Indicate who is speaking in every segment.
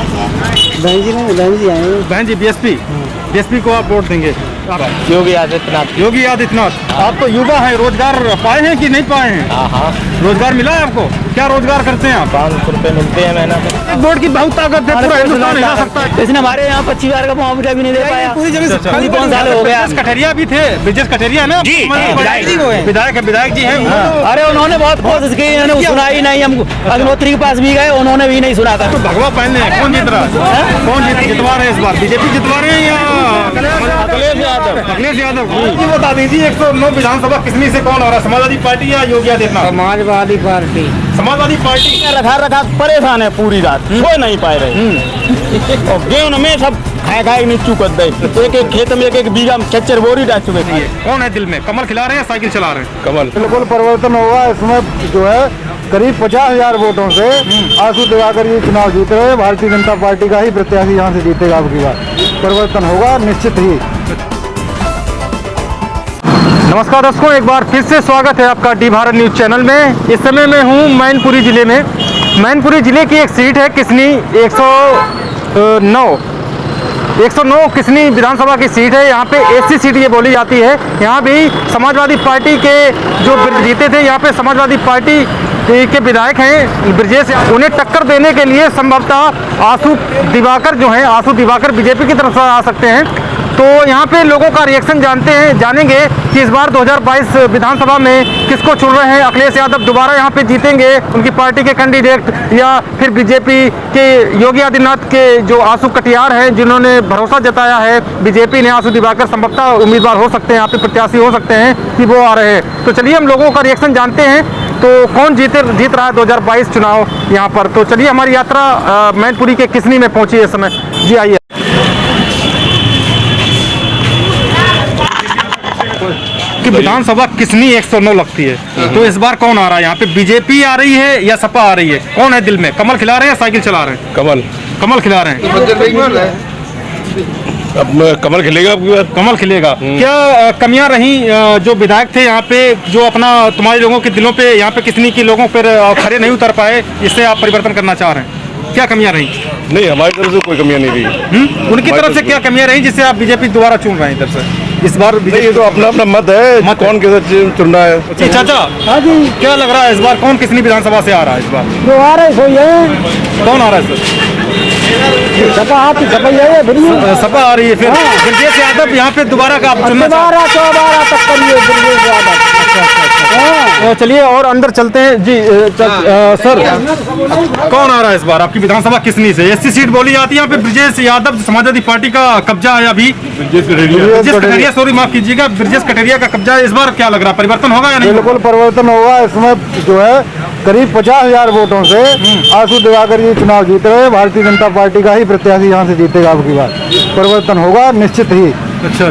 Speaker 1: बहन जी नहीं, बहन जी आए।
Speaker 2: बहन जी बीएसपी को आप वोट देंगे?
Speaker 3: योगी आदित्यनाथ।
Speaker 2: योगी आदित्यनाथ। आप तो युवा हैं, रोजगार पाए हैं कि नहीं पाए हैं?
Speaker 3: हाँ,
Speaker 2: रोजगार मिला है आपको? क्या रोजगार करते हैं आप?
Speaker 3: 500 रुपए मिलते हैं महीना में।
Speaker 2: वोट की बहुत ताकत है, पूरा हिंदुस्तान हिला सकता है।
Speaker 1: इसने हमारे यहाँ 25,000 का मुआवजा भी नहीं दे पाया।
Speaker 2: पूरी जगह
Speaker 1: खाली 5 साल हो गया।
Speaker 2: कटरिया भी थे, ब्रिजेश कटरिया ना विधायक जी हैं।
Speaker 1: अरे उन्होंने बहुत कोशिश की, उन्होंने सुनाई नहीं। हम अग्निहोत्री के पास भी गए, उन्होंने भी नहीं सुना था।
Speaker 2: तो भगवा पहनने हैं, कौन जीत रहा है? कौन जितवा रहे हैं इस बार? बीजेपी जितवा रहे हैं या अखिलेश यादव? जी बता दीजिए, 109 विधानसभा किसनी से कौन आ रहा है? समाजवादी पार्टी या योगी आदित्यनाथ?
Speaker 1: समाजवादी पार्टी।
Speaker 2: समाजवादी पार्टी
Speaker 3: रखा परेशान है पूरी रात, सो नहीं पाए रहे। और गेहूं में सब खाए नहीं चुकत दे। एक खेत में एक बीघा में चच्चर बोरी डाल चुके थे।
Speaker 2: कौन है दिल में? कमल खिला रहे हैं, साइकिल चला रहे हैं?
Speaker 3: कमल।
Speaker 4: बिल्कुल परिवर्तन होगा। इसमें जो है करीब 50,000 वोटों से आशु दिवाकर ये चुनाव जीत रहे हैं। भारतीय जनता पार्टी का ही प्रत्याशी यहाँ से जीतेगा। अब की बार परिवर्तन होगा निश्चित ही।
Speaker 2: नमस्कार दर्शकों, एक बार फिर से स्वागत है आपका डी भारत न्यूज चैनल में। इस समय मैं हूँ मैनपुरी जिले में। मैनपुरी जिले की एक सीट है किसनी 109 किसनी विधानसभा की सीट है। यहाँ पे एससी सीट ये बोली जाती है। यहाँ भी समाजवादी पार्टी के जो जीते थे, यहाँ पे समाजवादी पार्टी के विधायक हैं ब्रिजेश, उन्हें टक्कर देने के लिए संभवतः आशु दिवाकर जो हैं, आशु दिवाकर बीजेपी की तरफ से आ सकते हैं। तो यहाँ पे लोगों का रिएक्शन जानेंगे कि इस बार 2022 विधानसभा में किसको चुन रहे हैं। अखिलेश यादव दोबारा यहाँ पे जीतेंगे, उनकी पार्टी के कैंडिडेट, या फिर बीजेपी के योगी आदित्यनाथ के जो आशु कटियार हैं, जिन्होंने भरोसा जताया है बीजेपी ने, आशु दिवाकर संभवतः उम्मीदवार हो सकते हैं, यहाँ पे प्रत्याशी हो सकते हैं कि वो आ रहे हैं। तो चलिए हम लोगों का रिएक्शन जानते हैं। तो कौन जीत रहा है 2022 चुनाव यहाँ पर। तो चलिए हमारी यात्रा मैनपुरी के किसनी में पहुँची है इस समय। जी आइए। कि विधानसभा किसनी 109 लगती है, तो इस बार कौन आ रहा है यहाँ पे? बीजेपी आ रही है या सपा आ रही है? कौन है दिल में? कमल खिला रहे हैं या साइकिल चला रहे हैं? कमल खिला रहे हैं।
Speaker 5: अब कमल खिलेगा आपकी बात?
Speaker 2: कमल खिलेगा। क्या कमियां रही जो विधायक थे यहाँ पे, जो अपना तुम्हारे लोगों के दिलों पे यहाँ पे किसनी की लोगों पर खड़े नहीं उतर पाए, इससे आप परिवर्तन करना चाह रहे हैं? क्या कमियां रही?
Speaker 5: नहीं, हमारी तरफ से कोई कमियां नहीं रही।
Speaker 2: उनकी तरफ से क्या कमियां रही जिससे आप बीजेपी दोबारा चुन रहे हैं इधर से इस बार?
Speaker 5: ये तो अपना अपना मत है, कौन किधर चुन रहा है।
Speaker 2: चाचा, हाँ जी, क्या लग रहा है इस बार कौन किसनी विधानसभा से आ रहा है इस बार?
Speaker 1: जो आ रहे सो ये
Speaker 2: कौन आ रहा है सर?
Speaker 1: सपा आ
Speaker 2: रही है। फिर ब्रिजेश यादव यहाँ पे दोबारा का आप चुनना चाहते हैं? चलिए और अंदर चलते हैं जी। सर, कौन आ रहा है इस बार आपकी विधानसभा किसनी से? एससी सीट बोली जाती है यहाँ पे। ब्रिजेश यादव समाजवादी पार्टी का कब्जा है अभी। ब्रिजेश कटरिया, सॉरी माफ कीजिएगा, ब्रिजेश कटरिया का कब्जा है। इस बार क्या लग रहा है, परिवर्तन होगा या नहीं?
Speaker 4: बिल्कुल परिवर्तन होगा। इसमें जो है करीब 50,000 वोटों से आशु दिवाकर ये चुनाव जीत रहे हैं। भारतीय जनता पार्टी का ही प्रत्याशी यहाँ से जीतेगा। अब की बार परिवर्तन होगा निश्चित ही।
Speaker 2: अच्छा।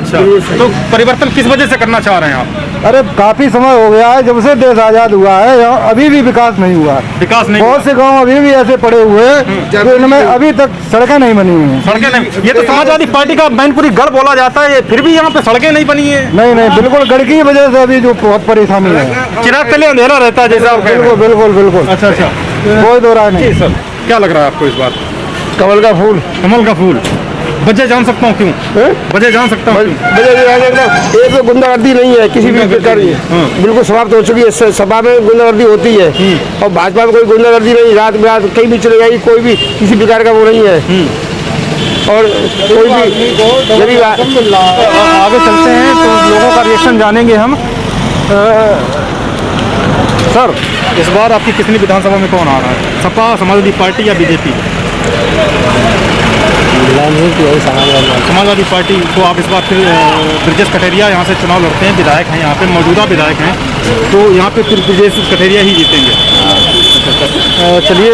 Speaker 2: तो परिवर्तन किस वजह से करना चाह रहे हैं आप?
Speaker 4: अरे काफी समय हो गया है जब से देश आजाद हुआ है, यहाँ अभी भी विकास नहीं हुआ।
Speaker 2: विकास नहीं,
Speaker 4: बहुत से गांव अभी भी ऐसे पड़े हुए हैं जो इनमें अभी तक सड़कें नहीं बनी हुई हैं।
Speaker 2: सड़कें नहीं, ये तो समाजवादी पार्टी का मैनपुरी गढ़ बोला जाता है, फिर भी यहाँ पे सड़कें नहीं बनी है।
Speaker 4: नहीं, बिल्कुल गढ़ की वजह से अभी जो बहुत परेशानी है।
Speaker 2: चिराग तले अंधेरा रहता है जैसा।
Speaker 4: बिल्कुल।
Speaker 2: अच्छा।
Speaker 4: कोई दो राय नहीं।
Speaker 2: सर, क्या लग रहा है आपको इस बार?
Speaker 4: कमल का फूल।
Speaker 2: वजह जान सकता हूँ क्यों? वजह जान सकता हूँ?
Speaker 6: एक तो गुंडागर्दी नहीं है किसी भी प्रकार की, बिल्कुल समाप्त हो चुकी है। सभा में गुंडागर्दी होती है और भाजपा में कोई गुंडागर्दी नहीं। रात में कहीं भी चले जाएगी, कोई भी किसी प्रकार का वो नहीं है। और कोई भी
Speaker 2: आगे चलते हैं तो लोगों का रिएक्शन जानेंगे हम। सर, इस बार आपकी कितनी विधानसभा में कौन आ रहा है? सपा, समाजवादी पार्टी या बीजेपी? समाजवादी पार्टी। तो आप इस बार फिर ब्रिजेश कटरिया यहाँ से चुनाव लड़ते हैं, विधायक हैं यहाँ पे, मौजूदा विधायक हैं, तो यहाँ पे फिर ब्रिजेश कटरिया ही जीतेंगे। चलिए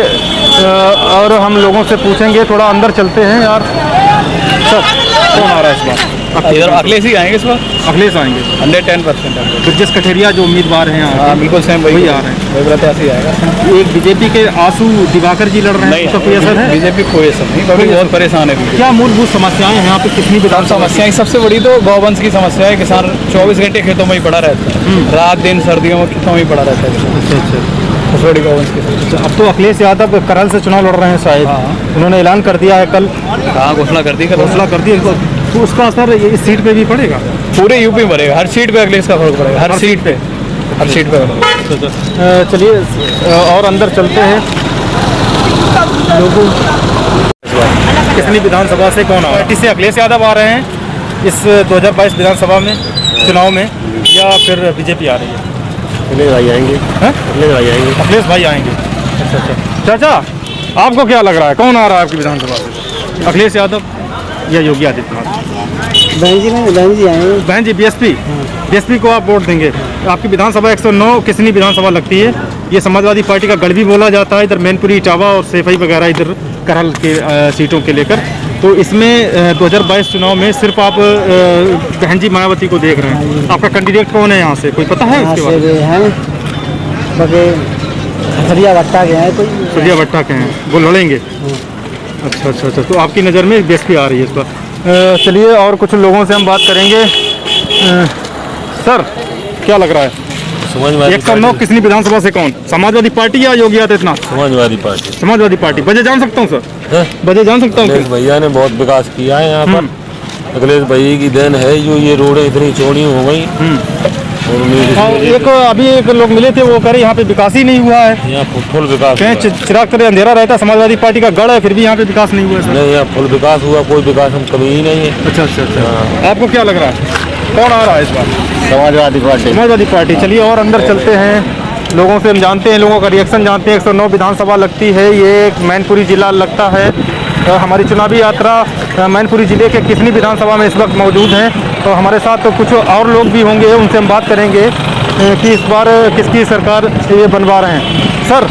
Speaker 2: और हम लोगों से पूछेंगे, थोड़ा अंदर चलते हैं यार। सर, कौन आ रहा है इस बार?
Speaker 3: इधर अखिलेश ही आएंगे इस बार।
Speaker 2: अखिलेश आएंगे
Speaker 3: 110%।
Speaker 2: ब्रिजेश कटरिया जो उम्मीदवार हैं यहाँ,
Speaker 3: बिल्कुल सेम
Speaker 2: वही आ रहे हैं।
Speaker 3: वही प्रत्याशी आएगा।
Speaker 2: एक बीजेपी के आशु दिवाकर जी लड़ रहे हैं, उसका कोई असर है?
Speaker 3: बीजेपी कोई असर नहीं, कभी बहुत परेशान है।
Speaker 2: क्या मूलभूत समस्याएं हैं यहाँ पे कितनी विधानसभा?
Speaker 3: समस्याएं सबसे बड़ी तो गौवंश की समस्या है। किसान 24 घंटे खेतों में ही पड़ा रहता है, रात दिन सर्दियों में खेतों में ही पड़ा रहता है।
Speaker 2: अच्छा।
Speaker 3: कसौड़ी गोवंश की सीट।
Speaker 2: अब तो अखिलेश यादव करहल से चुनाव लड़ रहे हैं शायद, उन्होंने ऐलान कर दिया है कल,
Speaker 3: हाँ, घोषणा कर दी
Speaker 2: घोषणा कर दी है, तो उसका असर इस सीट पे भी पड़ेगा?
Speaker 3: पूरे यूपी में पड़ेगा, हर सीट पे अखिलेश का फर्क पड़ेगा, हर सीट पे
Speaker 2: चलिए और अंदर चलते हैं। लोगों कितनी विधानसभा से कौन आ रहा है? से अखिलेश यादव आ रहे हैं इस 2022 विधानसभा में चुनाव में, या फिर बीजेपी आ रही है?
Speaker 6: अखिलेश भाई आएंगे। अखिलेश भाई आएंगे।
Speaker 2: अखिलेश भाई आएंगे। अच्छा। चाचा, आपको क्या लग रहा है, कौन आ रहा है आपकी विधानसभा से, अखिलेश यादव या योगी आदित्यनाथ?
Speaker 1: बहन जी आए।
Speaker 2: बहन जी बीएसपी को आप वोट देंगे। आपकी विधानसभा 109 किसनी विधानसभा लगती है? ये समाजवादी पार्टी का गढ़ भी बोला जाता है, इधर मैनपुरी, इटावा और सेफई वगैरह इधर करहल के सीटों के लेकर। तो इसमें 2022 चुनाव में सिर्फ आप बहन जी मायावती को देख रहे हैं। आपका कैंडिडेट कौन है यहाँ से, कोई पता है उसके बारे में?
Speaker 1: सूर्या भट्टा के हैं, कोई
Speaker 2: सूर्या भट्टा के हैं, वो लड़ेंगे। अच्छा, तो आपकी नज़र में बीएसपी आ रही है इस पर। चलिए और कुछ लोगों से हम बात करेंगे। सर, क्या लग रहा है, 109 किसनी विधानसभा से कौन, समाजवादी पार्टी या योगी आदित्यनाथ? समाजवादी पार्टी। वजह जान सकता हूँ सर? वजह जान सकता हूँ?
Speaker 7: अखिलेश भैया ने बहुत विकास किया है यहाँ पर। अखिलेष भाई की देन है जो ये रोडें इतनी चौड़ी हो गई।
Speaker 2: और अभी एक लोग मिले थे, वो कह रहे यहाँ पे विकास ही नहीं हुआ है।
Speaker 7: यहाँ फुल विकास
Speaker 2: चिराग तरह अंधेरा रहता है, समाजवादी पार्टी का गढ़ है, फिर भी यहाँ पे विकास नहीं हुआ है।
Speaker 7: नहीं, यहाँ फुल विकास हुआ, कोई विकास हम कमी ही नहीं है।
Speaker 2: अच्छा। आपको क्या लग रहा है, कौन आ रहा है इस बार?
Speaker 6: समाजवादी पार्टी।
Speaker 2: चलिए और अंदर चलते हैं, लोगों से हम जानते हैं, लोगों का रिएक्शन जानते हैं। 109 विधानसभा लगती है, ये मैनपुरी जिला लगता है। हमारी चुनावी यात्रा मैनपुरी जिले के किसनी विधानसभा में इस वक्त मौजूद हैं। तो हमारे साथ तो कुछ और लोग भी होंगे, उनसे हम बात करेंगे कि इस बार किसकी सरकार ये बनवा रहे हैं। सर,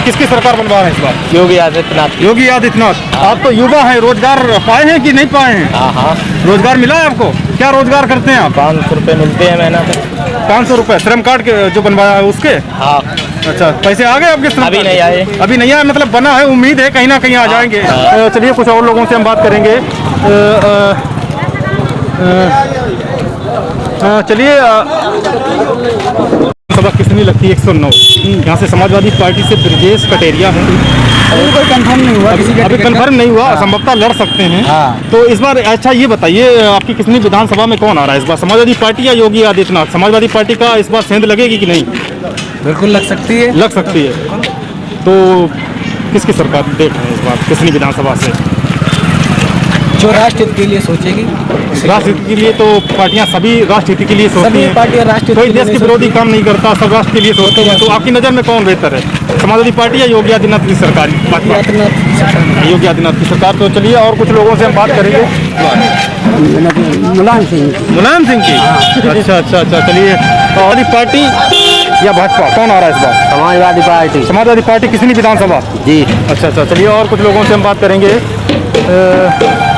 Speaker 2: किसकी सरकार बनवा रहे हैं इस बार?
Speaker 3: योगी आदित्यनाथ।
Speaker 2: योगी आदित्यनाथ। आप तो युवा हैं, रोजगार पाए हैं कि नहीं पाए हैं?
Speaker 3: हाँ।
Speaker 2: रोजगार मिला है आपको? क्या रोजगार करते हैं आप?
Speaker 3: 500 रुपये मिलते हैं महीना तक।
Speaker 2: 500 रुपये श्रम कार्ड के जो बनवाया है उसके?
Speaker 3: हाँ।
Speaker 2: अच्छा, पैसे आ गए आपके श्रम
Speaker 3: अभी
Speaker 2: कार्ड?
Speaker 3: नहीं आए।
Speaker 2: अभी नहीं आए, मतलब बना है, उम्मीद है कहीं ना कहीं आ जाएंगे। चलिए कुछ और लोगों से हम बात करेंगे। चलिए सभा किसनी लगती है? 109। यहाँ से समाजवादी पार्टी से ब्रजेश कटेरिया हैं।
Speaker 1: कोई कंफर्म नहीं हुआ,
Speaker 2: अभी कंफर्म नहीं हुआ, संभवतः लड़ सकते हैं। तो इस बार अच्छा ये बताइए, आपकी किसनी विधानसभा में कौन आ रहा है इस बार, समाजवादी पार्टी या योगी आदित्यनाथ? समाजवादी पार्टी का इस बार सेंध लगेगी कि नहीं?
Speaker 1: बिल्कुल लग सकती है।
Speaker 2: लग सकती है। तो किसकी सरकार देख रहे हैं इस बार किसनी विधानसभा से?
Speaker 1: जो राष्ट्र हित के लिए सोचेगी।
Speaker 2: राष्ट्र हित के लिए तो पार्टियां सभी राष्ट्र हित के लिए सोचती
Speaker 1: सभी
Speaker 2: हैं।
Speaker 1: पार्टियां राष्ट्र
Speaker 2: कोई देश के विरोधी काम नहीं करता, सब राष्ट्र के लिए सोचते हैं। तो आपकी नज़र में कौन बेहतर है, समाजवादी पार्टी या योगी आदित्यनाथ की सरकार? योगी आदित्यनाथ की सरकार। तो चलिए और कुछ लोगों से हम बात करेंगे।
Speaker 1: मुलायम सिंह की।
Speaker 2: अच्छा। चलिए, समाजवादी पार्टी या भाजपा, कौन आ रहा है इस बार? समाजवादी पार्टी किसनी विधानसभा जी? अच्छा। चलिए और कुछ लोगों से हम बात करेंगे।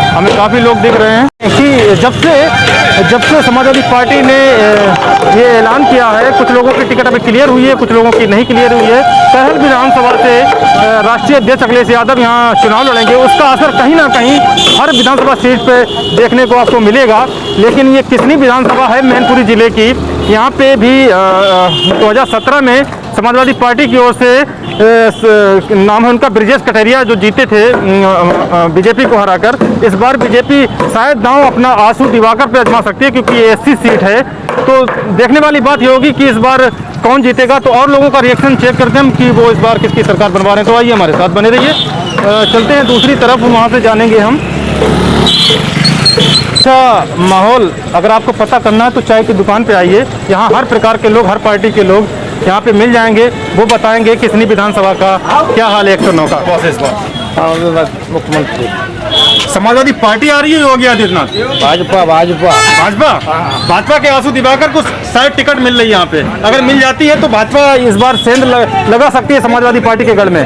Speaker 2: हमें काफ़ी लोग दिख रहे हैं कि जब से समाजवादी पार्टी ने ये ऐलान किया है, कुछ लोगों की टिकट अभी क्लियर हुई है, कुछ लोगों की नहीं क्लियर हुई है। करहल विधानसभा से राष्ट्रीय अध्यक्ष अखिलेश यादव यहाँ चुनाव लड़ेंगे, उसका असर कहीं ना कहीं हर विधानसभा सीट पे देखने को आपको मिलेगा। लेकिन ये किसनी विधानसभा है मैनपुरी जिले की, यहाँ पे भी 2017 में समाजवादी पार्टी की ओर से नाम है उनका ब्रजेश कटेरिया, जो जीते थे बीजेपी को हराकर। इस बार बीजेपी शायद दांव अपना आंसू दिवाकर पे आजमा सकती है, क्योंकि ये 80 सीट है। तो देखने वाली बात ये होगी कि इस बार कौन जीतेगा। तो और लोगों का रिएक्शन चेक करते हैं कि वो इस बार किसकी सरकार बनवा रहे हैं। तो आइए हमारे साथ बने रहिए। चलते हैं दूसरी तरफ, वहाँ से जानेंगे हम। अच्छा माहौल अगर आपको पता करना है तो चाय की दुकान पे आइए, यहाँ हर प्रकार के लोग, हर पार्टी के लोग यहाँ पे मिल जाएंगे। वो बताएंगे किसनी विधानसभा का क्या हाल है 109 का। इस बार
Speaker 6: मुख्यमंत्री
Speaker 2: समाजवादी पार्टी आ रही है, योगी आदित्यनाथ? भाजपा के आंसू दिवाकर को शायद टिकट मिल रही है यहाँ पे। अगर मिल जाती है तो भाजपा इस बार सेंध लगा सकती है समाजवादी पार्टी के गढ़ में।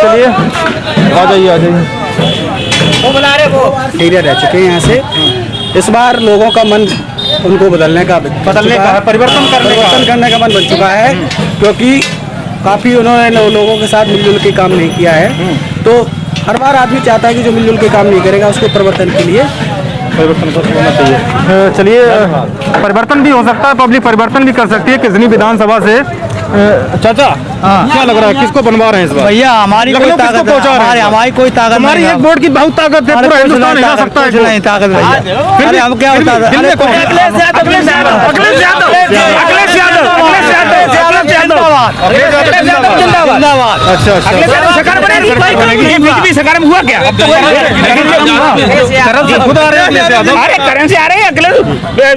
Speaker 2: चलिए आ जाइए।
Speaker 1: वो बुला रहे, वो रह चुके हैं यहाँ से। इस बार लोगों का मन उनको बदलने का है, परिवर्तन करने का मन बन चुका है, क्योंकि काफ़ी उन्होंने लोगों के साथ मिलजुल के काम नहीं किया है। तो हर बार आदमी चाहता है कि जो मिलजुल के काम नहीं करेगा उसको परिवर्तन के लिए
Speaker 2: परिवर्तन होना चाहिए। चलिए परिवर्तन भी हो सकता है, पब्लिक परिवर्तन भी कर सकती है किसनी विधानसभा से। चाचा क्या लग रहा है, किसको बनवा रहे हैं इस बार?
Speaker 1: भैया हमारी कोई
Speaker 2: लखनऊ किसको
Speaker 1: ताकत
Speaker 2: पहुंचा रहे हैं?
Speaker 1: हमारी कोई ताकत
Speaker 2: हमारी
Speaker 1: नहीं
Speaker 2: एक वोट की बहुत ताकत है, पूरा हिंदुस्तान हिला सकता है।
Speaker 1: कुछ नहीं ताकत भैया। अरे हम क्या होता है?
Speaker 2: दिल में कौन है?
Speaker 1: अखिलेश यादव जिंदाबाद।
Speaker 2: अच्छा
Speaker 3: सरकार में हुआ क्या?
Speaker 2: करम से खुद आ रहे हैं अखिलेश यादव।
Speaker 3: अरे करण से आ रहे हैं अखिलेश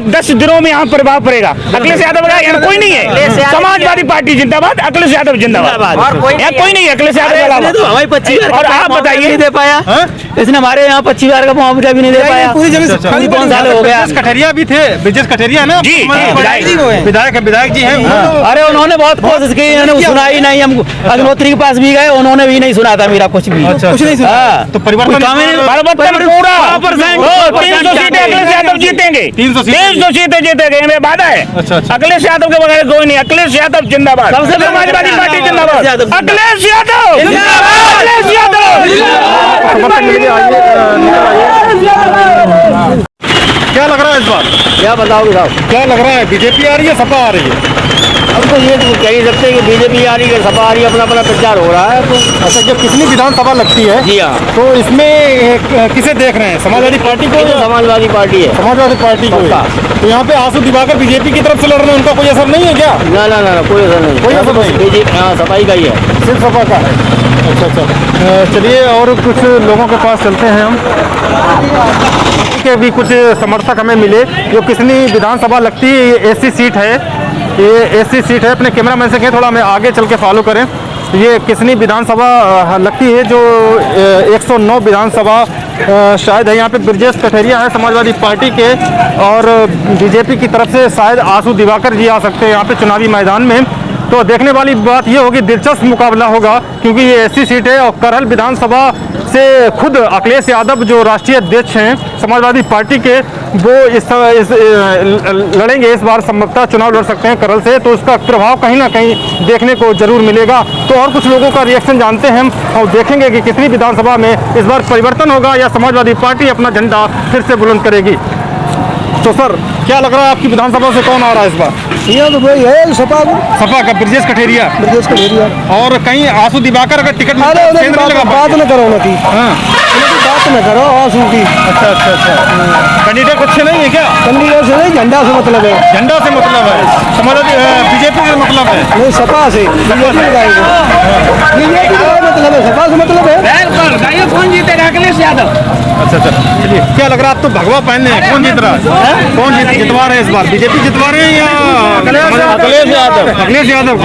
Speaker 3: 10 दिनों में यहाँ प्रभाव पड़ेगा। अखिलेश यादव का यहाँ कोई नहीं है। समाजवादी पार्टी जिंदाबाद, अखिलेश यादव जिंदाबाद। यहाँ कोई नहीं है अखिलेश यादव के अलावा।
Speaker 1: हमारी 25,000
Speaker 3: और आप बताइए
Speaker 1: नहीं दे पाया, इसने हमारे यहाँ 25,000 का मुआवजा भी नहीं दे पाया।
Speaker 2: पूरी जमीन
Speaker 1: खाली 5 साल हो गया।
Speaker 2: ब्रजेश कठेरिया भी थे, ब्रजेश कठेरिया है ना
Speaker 3: जी,
Speaker 2: विधायक जी हैं।
Speaker 1: अरे उन्होंने बहुत कोशिश की, उन्होंने सुना ही नहीं। हम अग्निहोत्री के पास भी गए, उन्होंने भी नहीं सुना था मेरा कुछ भी।
Speaker 2: कुछ नहीं सुना।
Speaker 1: हाँ।
Speaker 2: तो परिवर्तन
Speaker 3: पूरा 300 सीटें अखिलेश यादव जीतेंगे।
Speaker 2: 300
Speaker 3: सीटें जीतेंगे, हमें वादा है।
Speaker 2: अच्छा।
Speaker 3: अखिलेश यादव के बगैर कोई नहीं। अखिलेश यादव जिंदाबाद।
Speaker 1: सबसे पहले
Speaker 3: समाजवादी पार्टी जिंदाबाद। अखिलेश यादव अखिलेश यादव।
Speaker 2: क्या लग रहा है इस बार?
Speaker 6: क्या बताओगे साहब?
Speaker 2: क्या लग रहा है, बीजेपी आ रही है, सपा आ रही है?
Speaker 6: हम तो ये कह ही सकते हैं कि बीजेपी आ रही है, सपा आ रही है, अपना अपना प्रचार हो रहा है। तो
Speaker 2: अच्छा, जब कितनी विधानसभा लगती है
Speaker 6: जी हाँ,
Speaker 2: तो इसमें किसे देख रहे हैं, समाजवादी पार्टी को?
Speaker 6: ये तो समाजवादी पार्टी है।
Speaker 2: समाजवादी पार्टी को। तो यहाँ पे आंसू दिवाकर बीजेपी की तरफ से लड़ रहे हैं, उनका कोई असर नहीं है क्या?
Speaker 6: ना ना ना, कोई असर नहीं,
Speaker 2: कोई असर नहीं?
Speaker 6: बीजेपी हाँ सफाई का ही है,
Speaker 2: सिर्फ सपा का है। अच्छा। चलिए और कुछ लोगों के पास चलते हैं हम, के भी कुछ समर्थक हमें मिले। जो किसनी विधानसभा लगती है, ये एसी सीट है, ये एसी सीट है। अपने कैमरामैन से कहें थोड़ा हमें आगे चल के फॉलो करें। ये किसनी विधानसभा लगती है, जो 109 विधानसभा शायद है। यहाँ पे ब्रजेश कठेरिया है समाजवादी पार्टी के, और बीजेपी की तरफ से शायद आंसू दिवाकर जी आ सकते हैं यहाँ पे चुनावी मैदान में। तो देखने वाली बात ये होगी, दिलचस्प मुकाबला होगा, क्योंकि ये ऐसी सीट है। और करहल विधानसभा से खुद अखिलेश यादव जो राष्ट्रीय अध्यक्ष हैं समाजवादी पार्टी के, वो इस लड़ेंगे इस बार, संभवतः चुनाव लड़ सकते हैं करहल से। तो उसका प्रभाव कहीं ना कहीं देखने को जरूर मिलेगा। तो और कुछ लोगों का रिएक्शन जानते हैं हम, और देखेंगे कि कितनी विधानसभा में इस बार परिवर्तन होगा या समाजवादी पार्टी अपना झंडा फिर से बुलंद करेगी। तो सर क्या लग रहा है, आपकी विधानसभा से कौन आ रहा है इस बार?
Speaker 4: ये तो भाई है सपा
Speaker 2: का ब्रजेश कठेरिया। और कहीं आंसू दिवाकर अगर टिकट
Speaker 4: बात न करो ना की, बात न करो आंसू की।
Speaker 2: अच्छा। कैंडिडेट अच्छे नहीं है क्या?
Speaker 4: कैंडिडेट से नहीं, झंडा से मतलब है।
Speaker 2: झंडा से मतलब है, समाजवादी बीजेपी से मतलब है?
Speaker 4: नहीं, सपा से बीजेपी का मतलब है, सपा से मतलब है।
Speaker 3: कौन जीतेगा? अखिलेश यादव।
Speaker 2: अच्छा। चलिए, क्या लग रहा है, आप तो भगवा पहने हैं, कौन जीत रहा है? कौन जितवा रहे हैं इस बार, बीजेपी जितवा रहे हैं या
Speaker 3: अखिलेश यादव?
Speaker 2: अखिलेश यादव।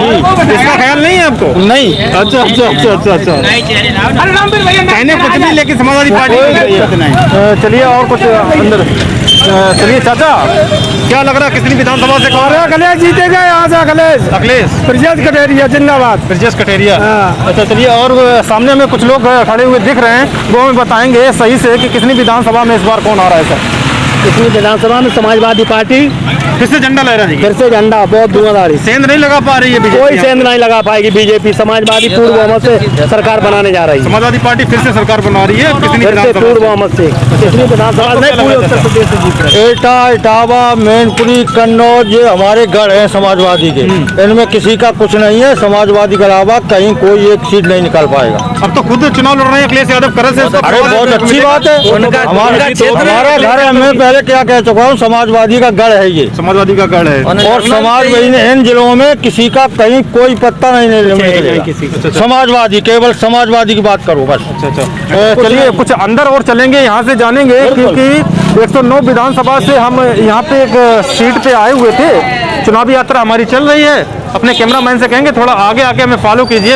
Speaker 2: इसका ख्याल नहीं है आपको?
Speaker 3: नहीं।
Speaker 2: अच्छा। कहने कुछ नहीं, लेकिन समाजवादी पार्टी। चलिए और कुछ अंदर। चलिए चाचा, क्या लग रहा है, कितनी विधानसभा से कौन?
Speaker 4: अखिलेश जीतेगा यहाँ से।
Speaker 2: अखिलेश
Speaker 4: ब्रजेश कठेरिया जिंदाबाद।
Speaker 2: ब्रजेश कठेरिया। अच्छा, चलिए और सामने में कुछ लोग खड़े हुए दिख रहे हैं, वो हमें बताएंगे सही से कि कितनी विधानसभा में इस बार कौन आ रहा है सर?
Speaker 6: इसमें विधानसभा में समाजवादी पार्टी
Speaker 2: फिर से झंडा लहरा जी,
Speaker 6: फिर से झंडा बहुत धुआंधार।
Speaker 2: सेंध नहीं लगा पा रही है बीजेपी?
Speaker 6: कोई सेंध नहीं लगा पाएगी बीजेपी। समाजवादी पूर्ण बहुमत से सरकार बनाने जा रही है।
Speaker 2: समाजवादी पार्टी फिर से सरकार बना रही है, कितनी
Speaker 6: फिर से पूर्ण बहुमत से, कितनी विधानसभा नहीं, पूरे उत्तर प्रदेश से जीत रहे हैं।
Speaker 4: एटा, इटावा, मैनपुरी, कन्नौज, ये हमारे गढ़ हैं समाजवादी के। इनमें किसी का कुछ नहीं है, समाजवादी के अलावा कहीं कोई एक सीट नहीं निकाल पाएगा।
Speaker 2: अब तो खुद चुनाव लड़ रहे हैं अखिलेश यादव करहल से।
Speaker 4: अरे बहुत अच्छी बात है, हमारा घर है। मैं पहले क्या कह चुका हूँ, समाजवादी का गढ़ है ये,
Speaker 2: समाजवादी का गढ़ है।
Speaker 4: और समाजवादी ने इन जिलों में किसी का कहीं कोई पत्ता नहीं निकलेगा। समाजवादी, केवल समाजवादी की बात करो बस।
Speaker 2: अच्छा। चलिए कुछ अंदर और चलेंगे, यहाँ से जानेंगे, क्योंकि 109 विधानसभा से हम यहाँ पे एक सीट पे आए हुए थे। चुनावी यात्रा हमारी चल रही है। अपने कैमरामैन से कहेंगे थोड़ा आगे आके हमें फॉलो कीजिए।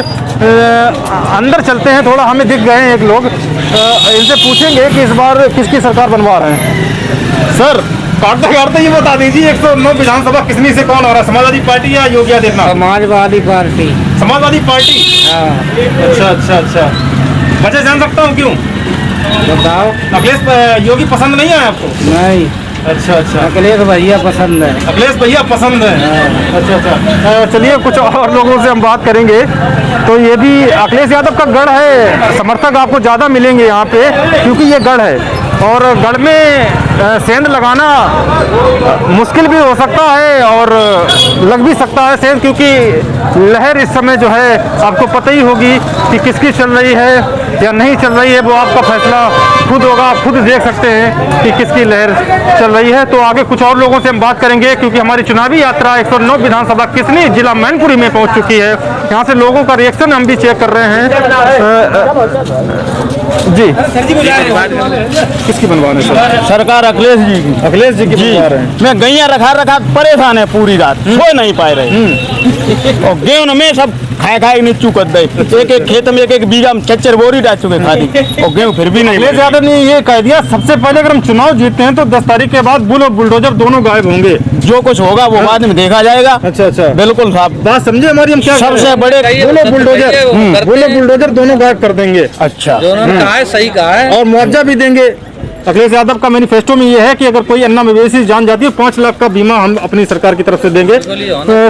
Speaker 2: अंदर चलते हैं, थोड़ा हमें दिख गए हैं एक लोग, इनसे पूछेंगे कि इस बार किसकी सरकार बनवा रहे हैं। सर काटते ये बता दीजिए, 109 विधानसभा किसनी से कौन आ रहा है, समाजवादी पार्टी या योगी आदित्यनाथ?
Speaker 6: समाजवादी पार्टी।
Speaker 2: समाजवादी पार्टी। अच्छा। वजह जान सकता हूँ क्यों?
Speaker 6: बताओ।
Speaker 2: अखिलेश योगी पसंद नहीं है आपको?
Speaker 6: नहीं।
Speaker 2: अच्छा।
Speaker 6: अखिलेश भैया पसंद है।
Speaker 2: अखिलेश भैया पसंद है। अच्छा। चलिए कुछ और लोगों से हम बात करेंगे। तो ये भी अखिलेश यादव का गढ़ है, समर्थक आपको ज़्यादा मिलेंगे यहाँ पे, क्योंकि ये गढ़ है। और गढ़ में सेंध लगाना मुश्किल भी हो सकता है और लग भी सकता है सेंध, क्योंकि लहर इस समय जो है आपको पता ही होगी कि किसकी चल रही है या नहीं चल रही है। वो आपका फैसला खुद होगा, आप खुद देख सकते हैं कि किसकी लहर चल रही है। तो आगे कुछ और लोगों से हम बात करेंगे, क्योंकि हमारी चुनावी यात्रा 109 विधानसभा किसनी जिला मैनपुरी में पहुंच चुकी है। यहाँ से लोगों का रिएक्शन हम भी चेक कर रहे हैं। जी किसकी बनवाने सर?
Speaker 8: सरकार अखिलेश जी की
Speaker 2: बनवा रहे हैं।
Speaker 8: मैं गैया रखा परेशान है, पूरी रात सो नहीं पाए रहे और गेहूं में सब खाए नीचू कर दे। एक खेत में एक बीघा में 4 बोरी डाल चुके खाली और गेहूं फिर भी नहीं।
Speaker 2: अखिलेश यादव ने ये कह दिया सबसे पहले अगर हम चुनाव जीतते हैं तो 10 तारीख के बाद बुल और बुलडोजर दोनों गायब होंगे।
Speaker 8: जो कुछ होगा वो बाद में देखा जाएगा।
Speaker 2: अच्छा
Speaker 8: बिल्कुल साहब,
Speaker 2: बात समझे हमारी। हम क्या
Speaker 8: सबसे बड़े
Speaker 2: बुलडोजर दोनों गायब कर देंगे।
Speaker 8: अच्छा,
Speaker 9: कहा है, सही कहा है।
Speaker 2: और मुआवजा भी देंगे। अखिलेश यादव का मैनिफेस्टो में ये है कि अगर कोई अन्ना मवेशी जान जाती है 5 लाख का बीमा हम अपनी सरकार की तरफ से देंगे।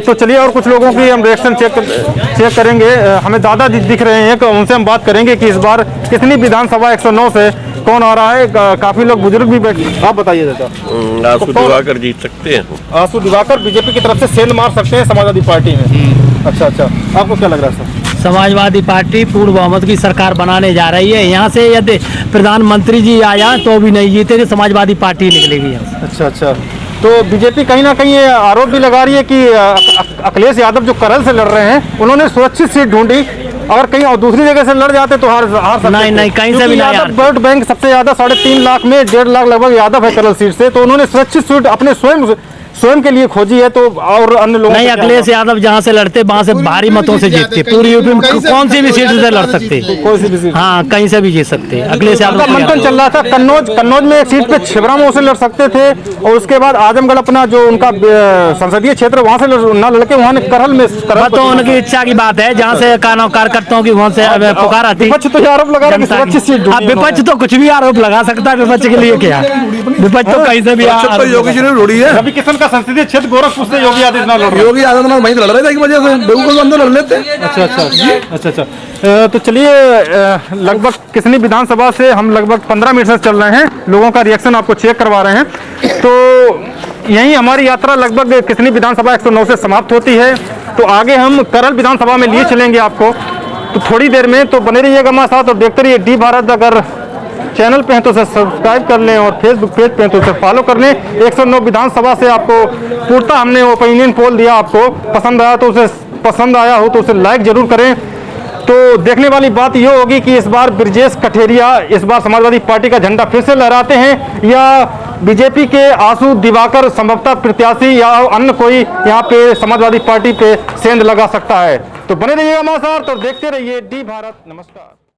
Speaker 2: तो चलिए और कुछ लोगों की हम रिएक्शन चेक करेंगे। हमें दादा दिख रहे हैं, उनसे हम बात करेंगे कि इस बार कितनी विधानसभा 109 से कौन आ रहा है। काफी लोग बुजुर्ग भी बैठे, आप बताइए दादा।
Speaker 5: आंसू दिवाकर जीत सकते हैं।
Speaker 2: आंसू दिवाकर बीजेपी की तरफ से सेंध मार सकते हैं समाजवादी पार्टी में। अच्छा, आपको क्या लग रहा है सर?
Speaker 10: समाजवादी पार्टी पूर्ण बहुमत की सरकार बनाने जा रही है। यहाँ से यदि प्रधानमंत्री जी आ जाए तो भी नहीं जीतेगी, समाजवादी पार्टी निकलेगी यहाँ से।
Speaker 2: अच्छा, तो बीजेपी कहीं ना कहीं ये आरोप भी लगा रही है कि अखिलेश यादव जो करल से लड़ रहे हैं उन्होंने सुरक्षित सीट ढूंढी, अगर कहीं और दूसरी जगह से लड़ जाते तो हार सकते।
Speaker 10: नहीं, कहीं से भी नहीं।
Speaker 2: यादव वोट बैंक सबसे ज्यादा 3.5 लाख में 1.5 लाख लगभग यादव है करल सीट से, तो उन्होंने सुरक्षित सीट अपने स्वयं के लिए खोजी है। तो और अन्य लोगों
Speaker 10: नहीं, अखिलेश यादव जहाँ से लड़ते वहाँ से भारी मतों से जीतते। पूरी यूपी में कौन सी भी सीट से लड़ सकते,
Speaker 2: कोई सी भी सीट,
Speaker 10: हाँ कहीं से भी जीत सकते। अखिलेश यादव
Speaker 2: का मंथन चल रहा था। कन्नौज में एक सीट पे छिबरामऊ से लड़ सकते थे और उसके बाद आजमगढ़ अपना जो उनका संसदीय क्षेत्र वहाँ से न लड़के वहाँ करल में।
Speaker 10: तो उनकी इच्छा की बात है, जहाँ से कार्यकर्ताओं की वहाँ से पुकार आती।
Speaker 2: विपक्ष तो आरोप लगा रहा है कि सुरक्षित सीट।
Speaker 10: विपक्ष तो कुछ भी आरोप लगा सकता है, विपक्ष के लिए क्या, विपक्ष तो कहीं से भी।
Speaker 5: योगी जी ने ढूंढी है।
Speaker 2: रवि किशन का संसदीय क्षेत्र गोरखपुर से योगी आदित्यनाथ लड़ रहे हैं।
Speaker 5: योगी आदित्यनाथ वहीं लड़ रहे थे, वजह से बिल्कुल अंदर लड़ लेते।
Speaker 2: अच्छा। तो चलिए लगभग किसनी विधानसभा से हम लगभग 15 मिनट से चल रहे हैं, लोगों का रिएक्शन आपको चेक करवा रहे हैं। तो यही हमारी यात्रा लगभग किसनी विधानसभा 109 से समाप्त होती है। तो आगे हम करल विधानसभा में लिए चलेंगे आपको, तो थोड़ी देर में। तो बने रहिएगा हमारे साथ और देखते रहिए डी भारत। अगर चैनल पे हैं तो उसे सब्सक्राइब कर लें और फेसबुक पेज पे हैं तो उसे फॉलो कर लें। 109 विधानसभा से आपको पूर्णतः हमने ओपिनियन पोल दिया, आपको पसंद आया हो तो उसे लाइक जरूर करें। तो देखने वाली बात ये होगी कि इस बार ब्रजेश कठेरिया इस बार समाजवादी पार्टी का झंडा फिर से लहराते हैं या बीजेपी के आंसू दिवाकर संभवतः प्रत्याशी या अन्य कोई यहाँ पे समाजवादी पार्टी पे सेंध लगा सकता है। तो बने रहिएगा हमारे साथ और देखते रहिए डी भारत। नमस्कार।